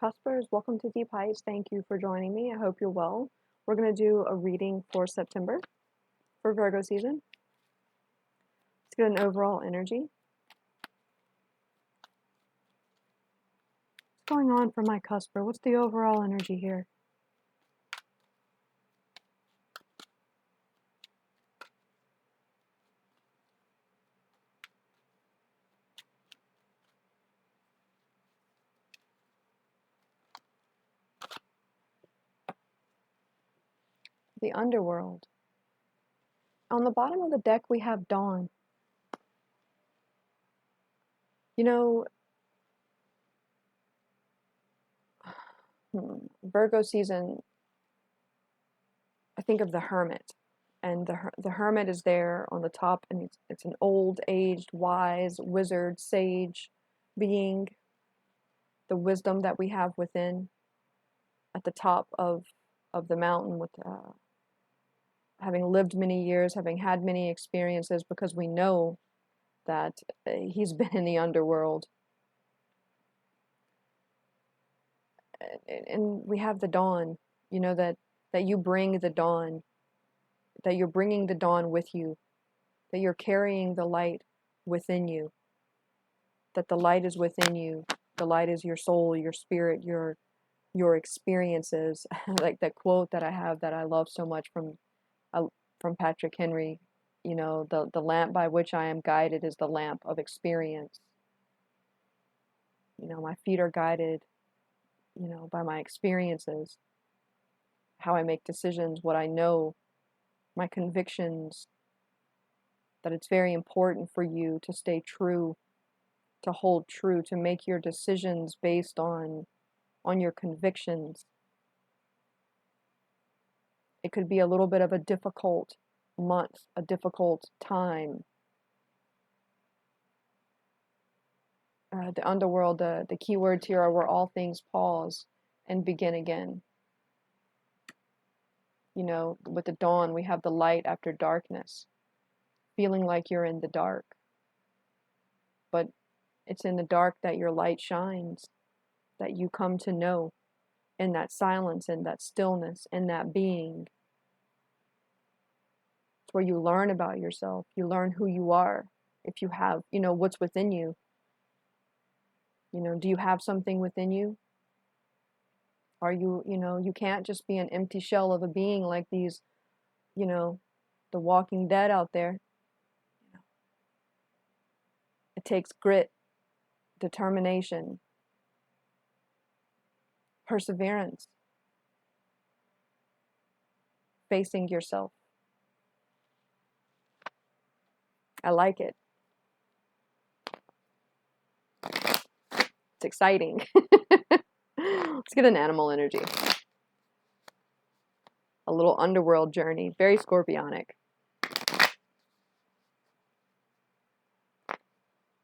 Cuspers, welcome to Deep Heights. Thank you for joining me. I hope you're well. We're going to do a reading for September for Virgo season. Let's get an overall energy. What's going on for my Cusper? What's the overall energy here? The Underworld. On the bottom of the deck, we have Dawn. You know, Virgo season, I think of the Hermit. And the Hermit is there on the top, and it's an old, aged, wise, wizard, sage being. The wisdom that we have within at the top of the mountain, with having lived many years, having had many experiences, because we know that he's been in the underworld. And we have the dawn, you know, that you bring the dawn, that you're bringing the dawn with you, that you're carrying the light within you, that the light is within you. The light is your soul, your spirit, your experiences. Like that quote that I have that I love so much from Patrick Henry, you know, the lamp by which I am guided is the lamp of experience. You know, my feet are guided, you know, by my experiences, how I make decisions, what I know, my convictions, that it's very important for you to stay true, to hold true, to make your decisions based on your convictions. It could be a little bit of a difficult month, a difficult time. The underworld, the keywords here are where all things pause and begin again. You know, with the dawn, we have the light after darkness, feeling like you're in the dark. But it's in the dark that your light shines, that you come to know, in that silence, in that stillness, in that being. It's where you learn about yourself. You learn who you are. If you have, you know, what's within you. You know, do you have something within you? Are you, you know, you can't just be an empty shell of a being like these, you know, the Walking Dead out there. It takes grit, determination, perseverance, facing yourself. I like it. It's exciting. Let's get an animal energy. A little underworld journey, very scorpionic.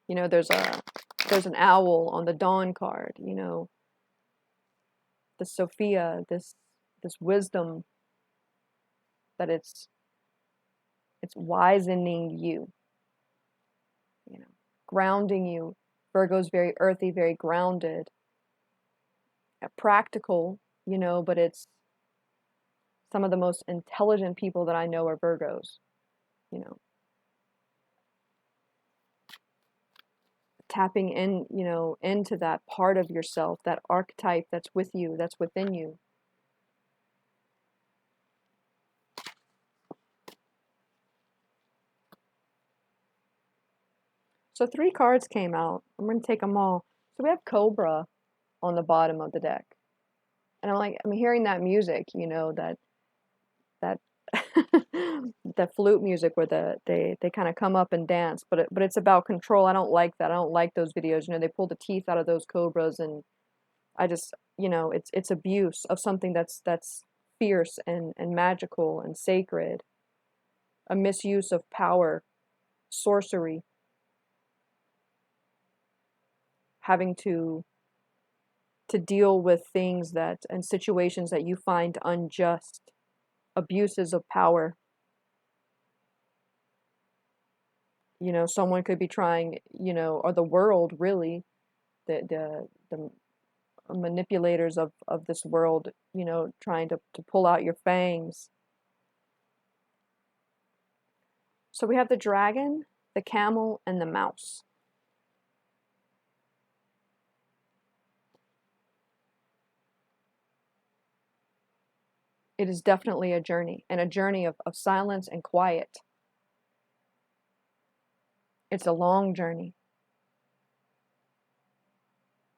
You know, there's an owl on the dawn card, you know. The Sophia, this wisdom, that it's wisening you, you know, grounding you. Virgo's very earthy, very grounded, practical, you know, but it's some of the most intelligent people that I know are Virgos, you know. Tapping in, you know, into that part of yourself, that archetype that's with you, that's within you. So 3 cards came out. I'm going to take them all. So we have Cobra on the bottom of the deck. And I'm hearing that music, you know, that the flute music where they kind of come up and dance, but it's about control. I don't like that. I don't like those videos. You know, they pull the teeth out of those cobras, and I just, you know, it's abuse of something that's fierce and magical and sacred. A misuse of power, sorcery, having to deal with things that and situations that you find unjust, abuses of power. You know, someone could be trying, you know, or the world really, the manipulators of this world, you know, trying to pull out your fangs. So we have the dragon, the camel, and the mouse. It is definitely a journey, and a journey of silence and quiet. It's a long journey,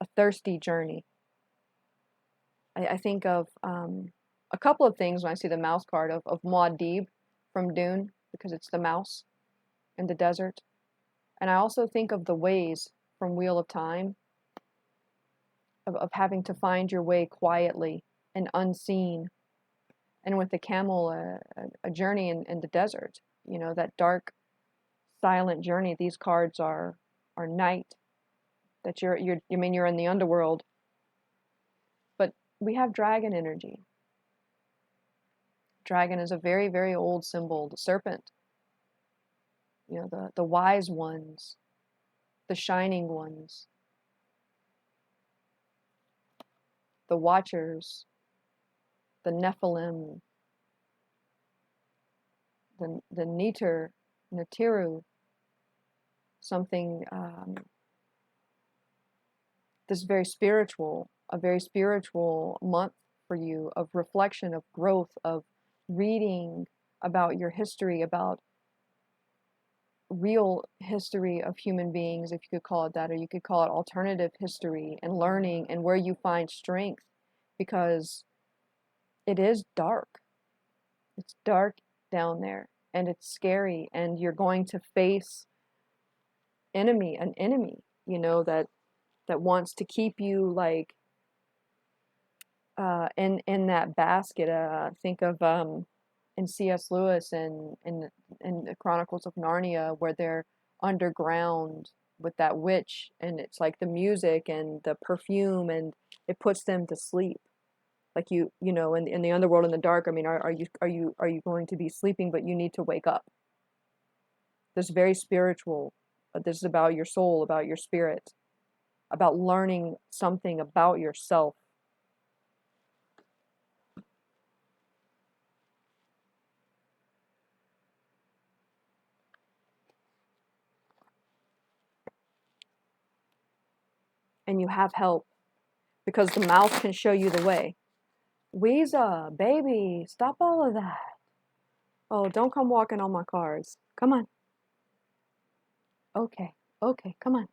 a thirsty journey. I think of a couple of things when I see the mouse card of Muad'Dib from Dune, because it's the mouse in the desert. And I also think of the ways from Wheel of Time, of having to find your way quietly and unseen. And with the camel, a journey in the desert, you know, that dark, silent journey. These cards are night, that you're I mean, you're in the underworld. But we have dragon energy. Dragon is a very, very old symbol. The serpent, you know, the wise ones, the shining ones, the watchers, the Nephilim, the Netiru, something this very spiritual, a very spiritual month for you, of reflection, of growth, of reading about your history, about real history of human beings, if you could call it that, or you could call it alternative history, and learning, and where you find strength, because it is dark. It's dark down there, and it's scary, and you're going to face an enemy, you know, that wants to keep you like in that basket. Think of in C.S. Lewis and in the Chronicles of Narnia, where they're underground with that witch, and it's like the music and the perfume, and it puts them to sleep. Like you know, in the underworld, in the dark. I mean, are you going to be sleeping, but you need to wake up? This is very spiritual. This is about your soul, about your spirit, about learning something about yourself. And you have help, because the mouse can show you the way. Weeza, baby, stop all of that. Oh, don't come walking on my cars. Come on. Okay, okay, come on.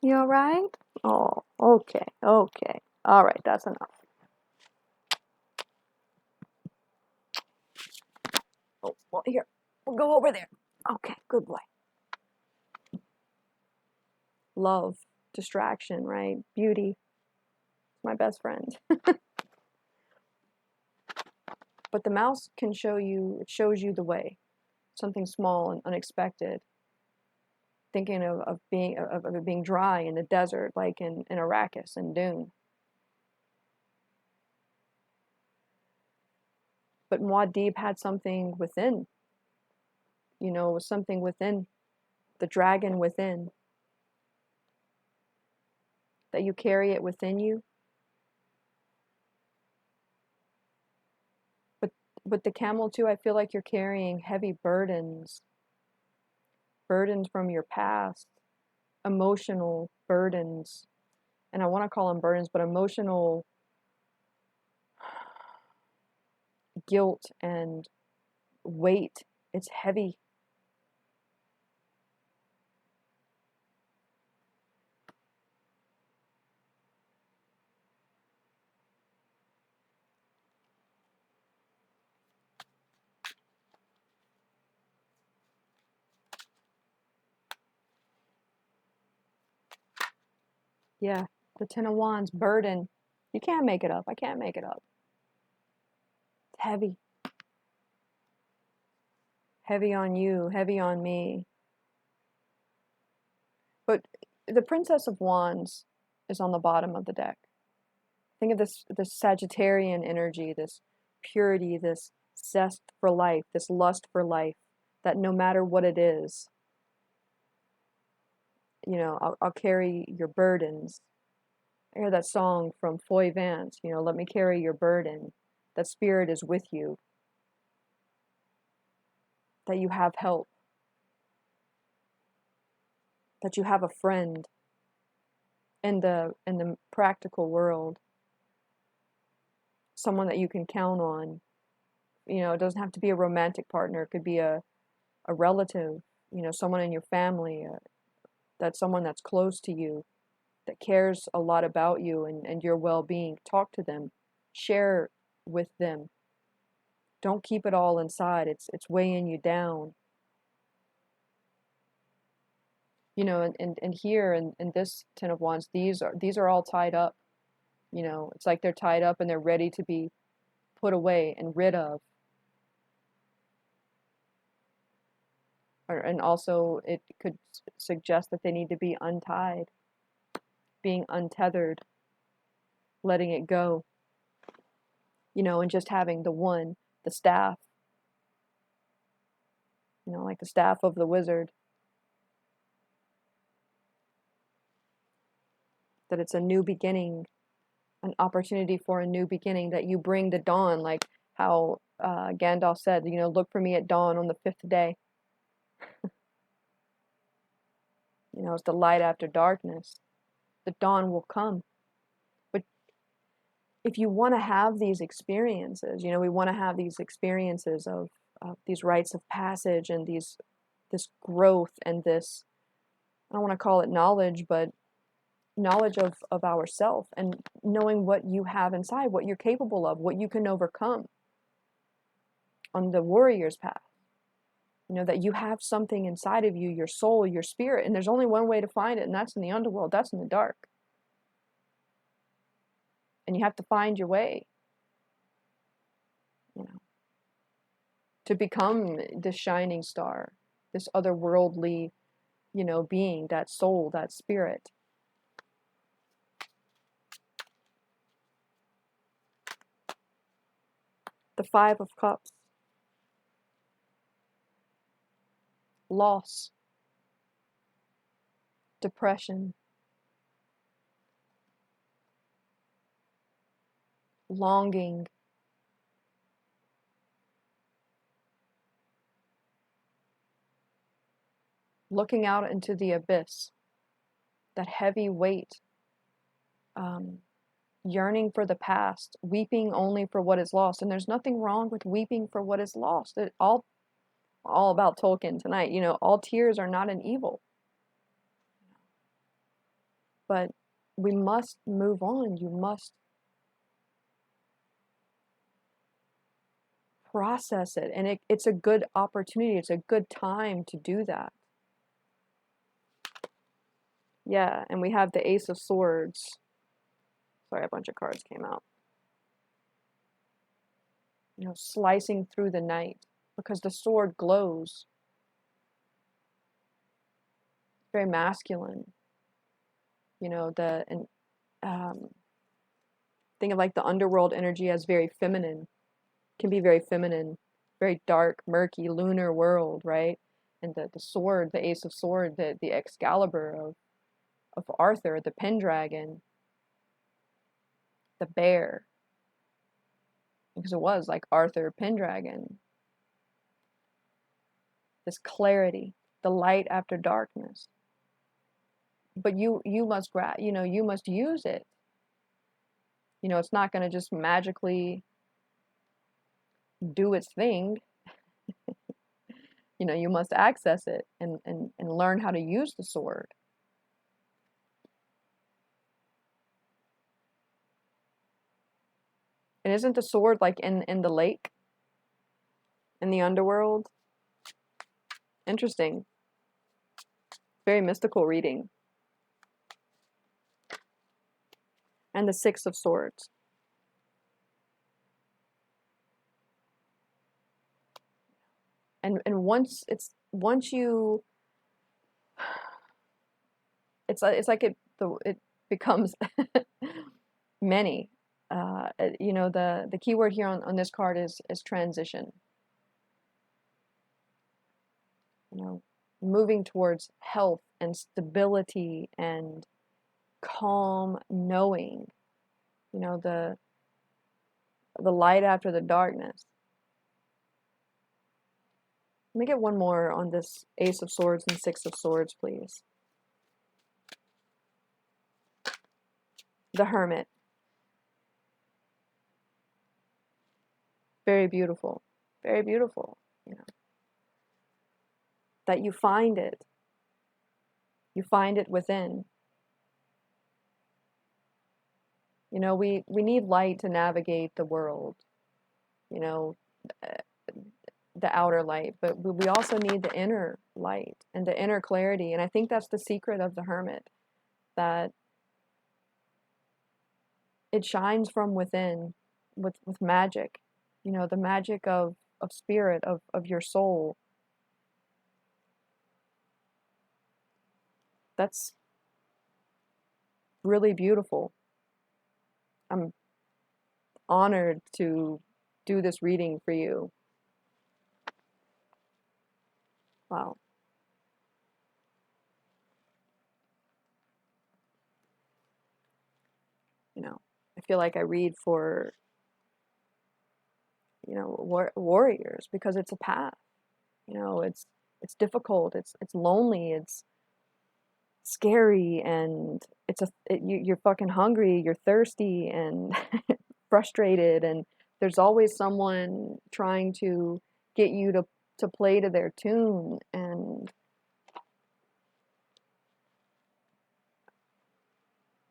You all right? Oh, okay, okay. All right, that's enough. Oh, well, here, we'll go over there. Okay, good boy. Love, distraction, right? Beauty, my best friend. But the mouse can show you, it shows you the way. Something small and unexpected. Thinking of it being dry in the desert, like in Arrakis and Dune. But Muad'Dib had something within, you know, was something within, the dragon within, that you carry it within you. But with the camel too, I feel like you're carrying heavy burdens from your past, emotional burdens. And I want to call them burdens, but emotional guilt and weight. It's heavy. Yeah, the Ten of Wands, burden. You can't make it up. I can't make it up. It's heavy. Heavy on you, heavy on me. But the Princess of Wands is on the bottom of the deck. Think of this Sagittarian energy, this purity, this zest for life, this lust for life, that no matter what it is, you know, I'll carry your burdens. I hear that song from Foy Vance, you know, let me carry your burden. That spirit is with you, that you have help, that you have a friend in the practical world, someone that you can count on. You know, it doesn't have to be a romantic partner. It could be a relative, you know, someone in your family, that's someone that's close to you, that cares a lot about you and your well-being. Talk to them, share with them. Don't keep it all inside. It's weighing you down. You know, and here in this Ten of Wands, these are all tied up. You know, it's like they're tied up and they're ready to be put away and rid of. And also it could suggest that they need to be untied, being untethered, letting it go, you know, and just having the staff, you know, like the staff of the wizard, that it's a new beginning, an opportunity for a new beginning, that you bring the dawn, like how Gandalf said, you know, look for me at dawn on the 5th day. You know, it's the light after darkness. The dawn will come. But if you want to have these experiences, you know, we want to have these experiences of these rites of passage and this growth and this, I don't want to call it knowledge, but knowledge of ourself and knowing what you have inside, what you're capable of, what you can overcome on the warrior's path. You know, that you have something inside of you, your soul, your spirit, and there's only one way to find it, and that's in the underworld, that's in the dark. And you have to find your way, you know, to become this shining star, this otherworldly, you know, being, that soul, that spirit. The Five of Cups. Loss. Depression. Longing. Looking out into the abyss. That heavy weight. Yearning for the past. Weeping only for what is lost. And there's nothing wrong with weeping for what is lost. It all about Tolkien tonight. You know, all tears are not an evil. But we must move on. You must process it. And it's a good opportunity. It's a good time to do that. Yeah, and we have the Ace of Swords. Sorry, a bunch of cards came out. You know, slicing through the night, because the sword glows. Very masculine. You know, think of like the underworld energy as very feminine. Can be very feminine, very dark, murky, lunar world, right? And the sword, the Ace of Sword, the Excalibur of Arthur, the Pendragon, the bear, because it was like Arthur Pendragon. This clarity, the light after darkness. But you must you know, you must use it. You know, it's not going to just magically do its thing. You know, you must access it and learn how to use the sword. And isn't the sword like in the lake? In the underworld? Interesting. Very mystical reading. And the Six of Swords. And once you, it's like it becomes many. You know, the key word here on this card is transition. You know, moving towards health and stability and calm knowing, you know, the light after the darkness. Let me get one more on this Ace of Swords and Six of Swords, please. The Hermit. Very beautiful. Very beautiful, you know. That you find it. You find it within. You know, we need light to navigate the world, you know, the outer light, but we also need the inner light and the inner clarity. And I think that's the secret of the Hermit, that it shines from within with magic, you know, the magic of spirit, of your soul. That's really beautiful. I'm honored to do this reading for you. Wow. You know, I feel like I read for, you know, warriors, because it's a path. You know, it's difficult, it's lonely, it's scary, and you're fucking hungry, you're thirsty and frustrated, and there's always someone trying to get you to play to their tune. And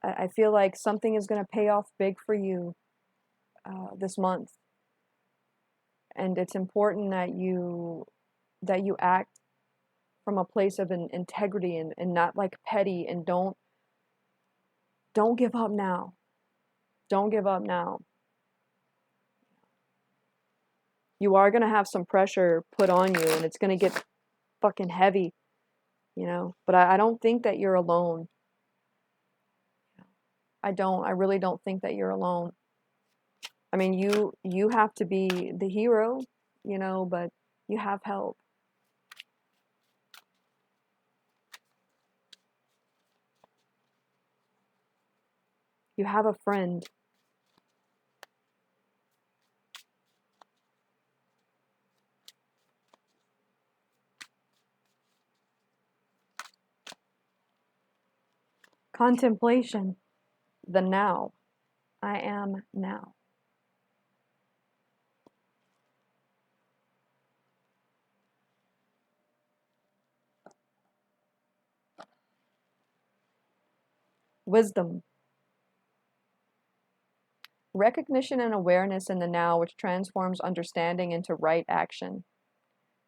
I feel like something is going to pay off big for you this month, and it's important that you act from a place of integrity, and not like petty, and don't give up now. Don't give up now. You are going to have some pressure put on you, and it's going to get fucking heavy, you know, but I don't think that you're alone. I really don't think that you're alone. I mean, you have to be the hero, you know, but you have help. You have a friend. Contemplation. The now. I am now. Wisdom. Recognition and awareness in the now, which transforms understanding into right action.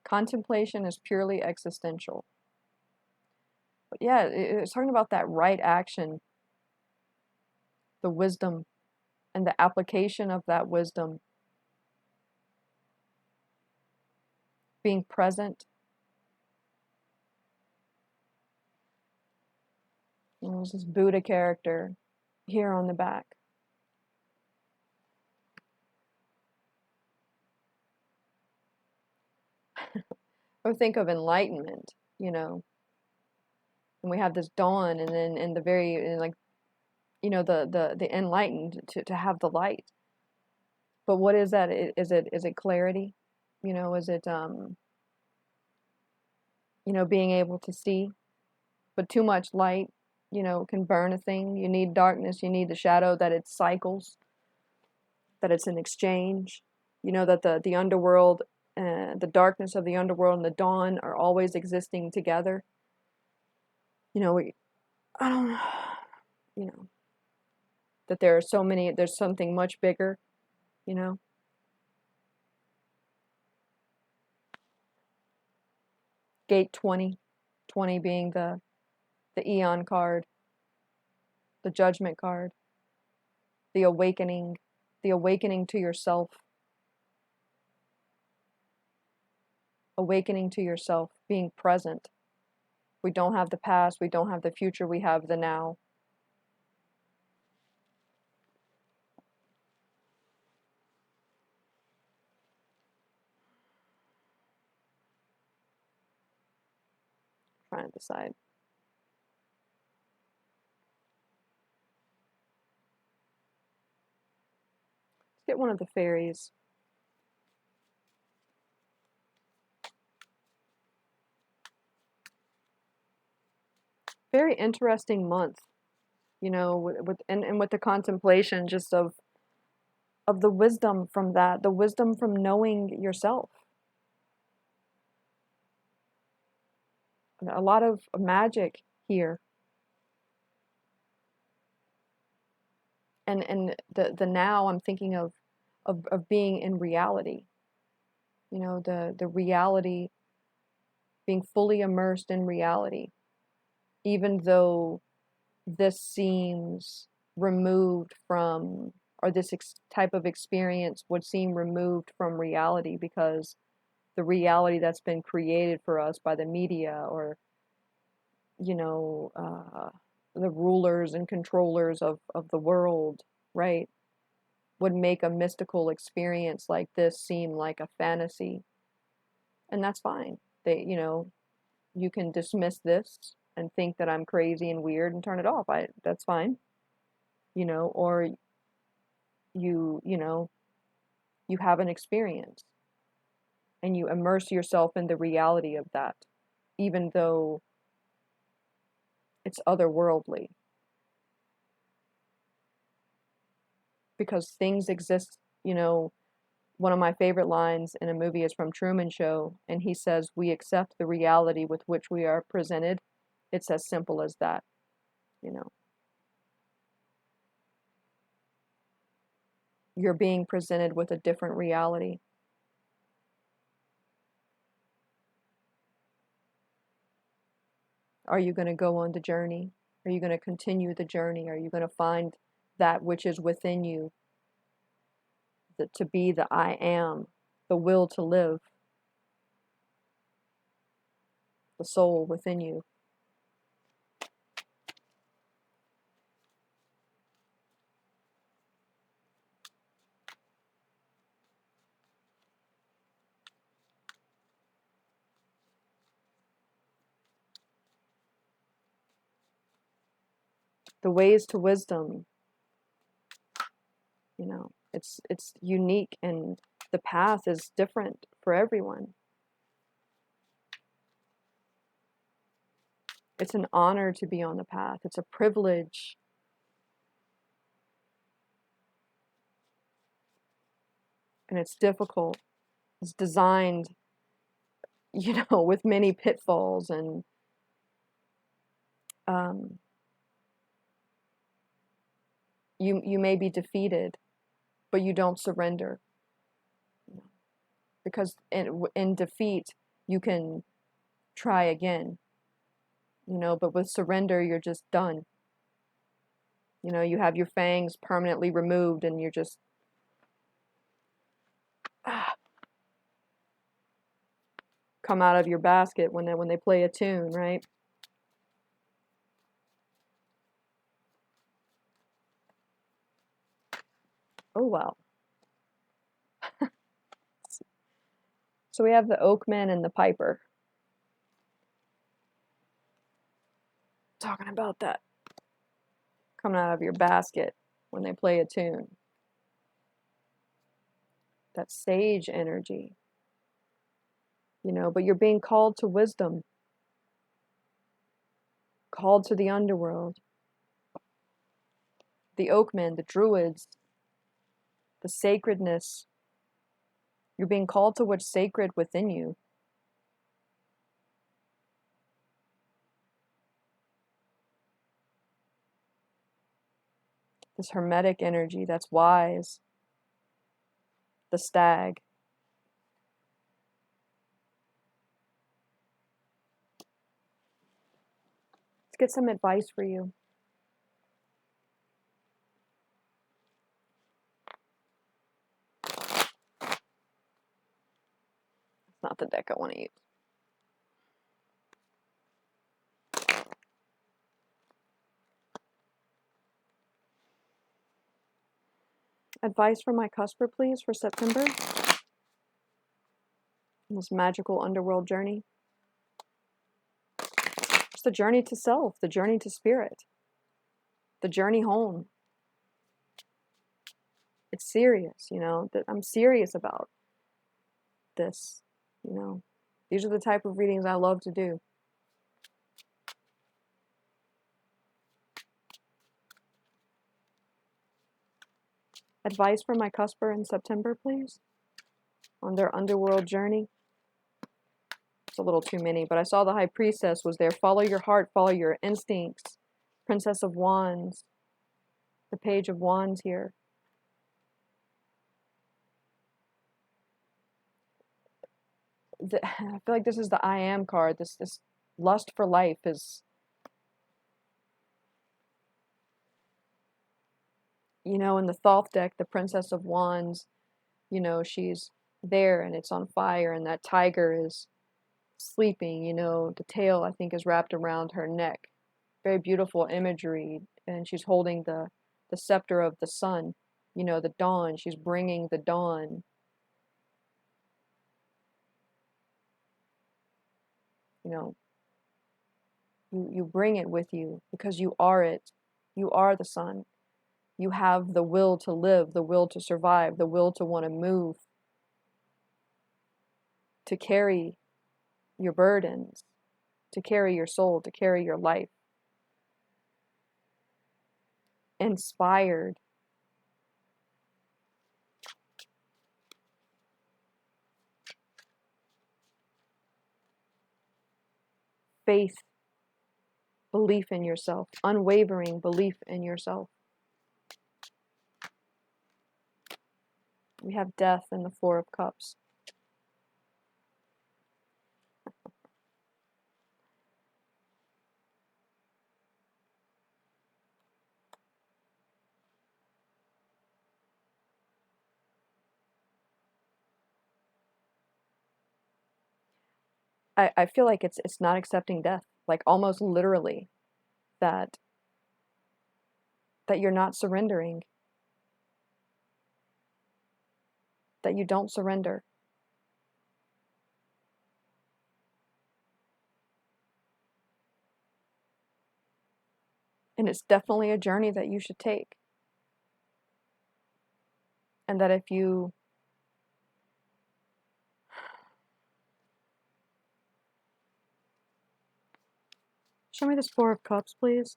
Contemplation is purely existential. But yeah, it's talking about that right action, the wisdom, and the application of that wisdom. Being present. There's this Buddha character here on the back. Or think of enlightenment, you know. And we have this dawn, and then in the very, like, you know, the enlightened, to have the light. But what is that? Is it clarity? You know, is it you know, being able to see? But too much light, you know, can burn a thing. You need darkness, you need the shadow, that it cycles, that it's an exchange. You know, that the underworld, the darkness of the underworld and the dawn are always existing together. You know, I don't, you know, that there are so many, there's something much bigger, you know. Gate 20, 20 being the Eon card, the Judgment card, the awakening to yourself, awakening to yourself, being present. We don't have the past, we don't have the future, we have the now. Trying to decide. get one of the fairies. Very interesting month, you know, and with the contemplation just of the wisdom from that, the wisdom from knowing yourself. A lot of magic here. And the now I'm thinking of being in reality. You know, the reality, being fully immersed in reality, even though this seems removed from, or this type of experience would seem removed from reality, because the reality that's been created for us by the media, or you know, the rulers and controllers of the world, right, would make a mystical experience like this seem like a fantasy. And that's fine. They, you know, you can dismiss this and think that I'm crazy and weird and turn it off. That's fine. You know, or you know, you have an experience and you immerse yourself in the reality of that, even though it's otherworldly. Because things exist, you know, one of my favorite lines in a movie is from Truman Show, and he says, "We accept the reality with which we are presented." It's as simple as that, you know. You're being presented with a different reality. Are you going to go on the journey? Are you going to continue the journey? Are you going to find that which is within you, to be the I am, the will to live, the soul within you? The ways to wisdom, you know, it's unique, and the path is different for everyone. It's an honor to be on the path. It's a privilege. And it's difficult. It's designed, you know, with many pitfalls, and um, you may be defeated, but you don't surrender, because in defeat you can try again, you know, but with surrender you're just done. You know, you have your fangs permanently removed, and you're just come out of your basket when they play a tune, right? Oh well. So we have the Oakman and the Piper. Talking about that coming out of your basket when they play a tune. That sage energy. You know, but you're being called to wisdom, called to the underworld. The Oakmen, the Druids, the sacredness. You're being called to what's sacred within you. This hermetic energy that's wise. The stag. Let's get some advice for you. It's not the deck I want to use. Advice for my cusper, please, for September. This magical underworld journey. It's the journey to self, the journey to spirit, the journey home. It's serious, you know, that I'm serious about this, you know. These are the type of readings I love to do. Advice for my cusper in September, please, on their underworld journey. It's a little too many, but I saw the High Priestess was there. Follow your heart, follow your instincts. Princess of Wands, the Page of Wands here. I feel like this is the I Am card. This lust for life is, you know, in the Thoth deck, the Princess of Wands, you know, she's there and it's on fire, and that tiger is sleeping, you know, the tail I think is wrapped around her neck. Very beautiful imagery, and she's holding the scepter of the sun, you know, the dawn. She's bringing the dawn. You know, you bring it with you because you are it. You are the sun. You have the will to live, the will to survive, the will to want to move, to carry your burdens, to carry your soul, to carry your life. Inspired. Faith, belief in yourself, unwavering belief in yourself. We have death in the Four of Cups. I feel like it's not accepting death, like almost literally, that you're not surrendering, that you don't surrender. And it's definitely a journey that you should take. And that if you show me this Four of Cups, please.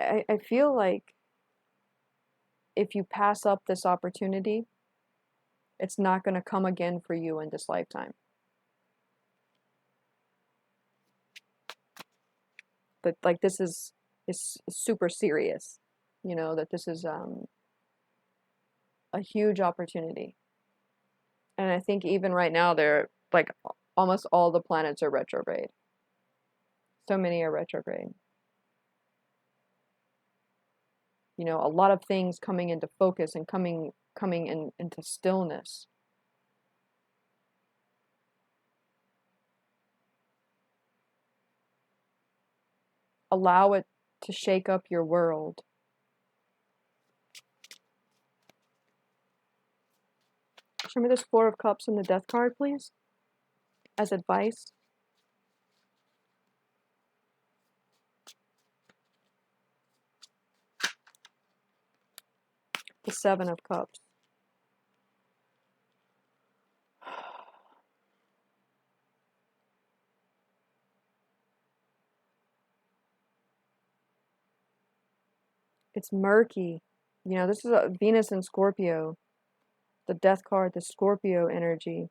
I feel like if you pass up this opportunity, it's not going to come again for you in this lifetime. But like this is super serious, you know, that this is a huge opportunity. And I think even right now they're like almost all the planets are retrograde. So many are retrograde. You know, a lot of things coming into focus and coming into stillness. Allow it to shake up your world. Show me this Four of Cups and the Death card, please, as advice. The Seven of Cups. It's murky. You know, this is a Venus in Scorpio. The Death card, the Scorpio energy.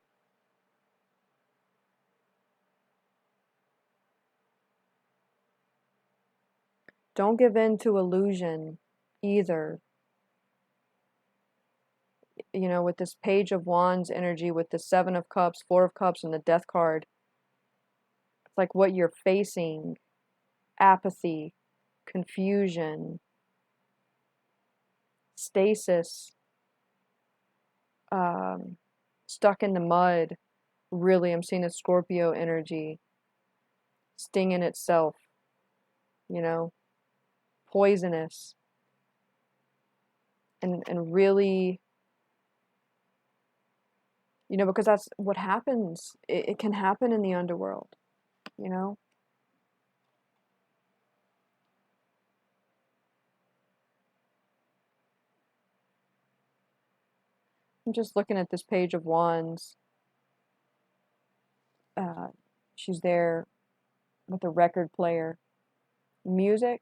Don't give in to illusion either. You know, with this Page of Wands energy, with the Seven of Cups, Four of Cups, and the Death card, it's like what you're facing: apathy, confusion, stasis, stuck in the mud. Really, I'm seeing a Scorpio energy, stinging itself, you know, poisonous, and really, you know, because that's what happens. It can happen in the underworld, you know. I'm just looking at this Page of Wands. She's there with a record player. Music.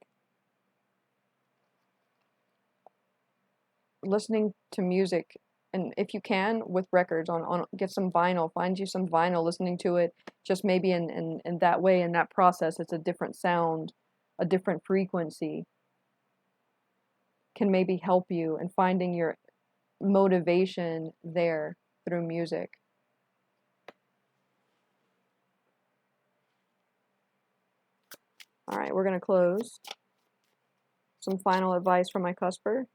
Listening to music, and if you can, with records on get some vinyl, find you some vinyl, listening to it, just maybe in that way, in that process, it's a different sound, a different frequency, can maybe help you in finding your motivation there through music. All right, we're going to close. Some final advice from my cusper.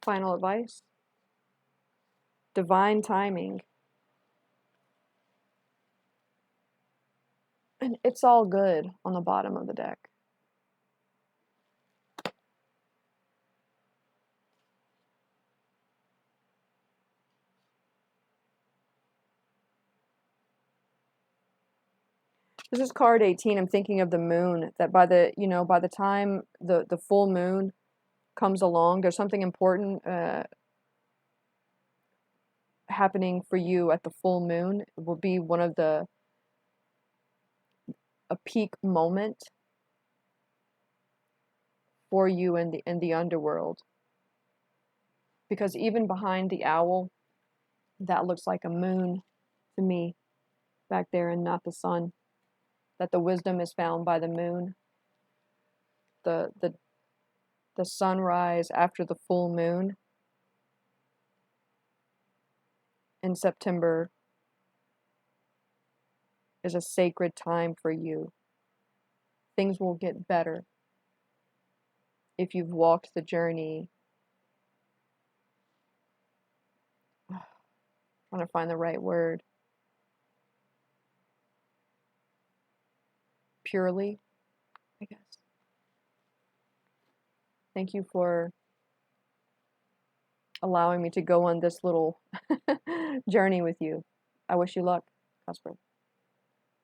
Final advice. Divine timing. And it's all good on the bottom of the deck. This is card 18. I'm thinking of the moon, that by the time the full moon comes along, there's something important happening for you at the full moon. It will be one of a peak moment for you in the underworld. Because even behind the owl, that looks like a moon to me back there, and not the sun. That the wisdom is found by the moon. The sunrise after the full moon in September is a sacred time for you. Things will get better if you've walked the journey. I'm trying to find the right word. Purely, I guess. Thank you for allowing me to go on this little journey with you. I wish you luck, Cusper.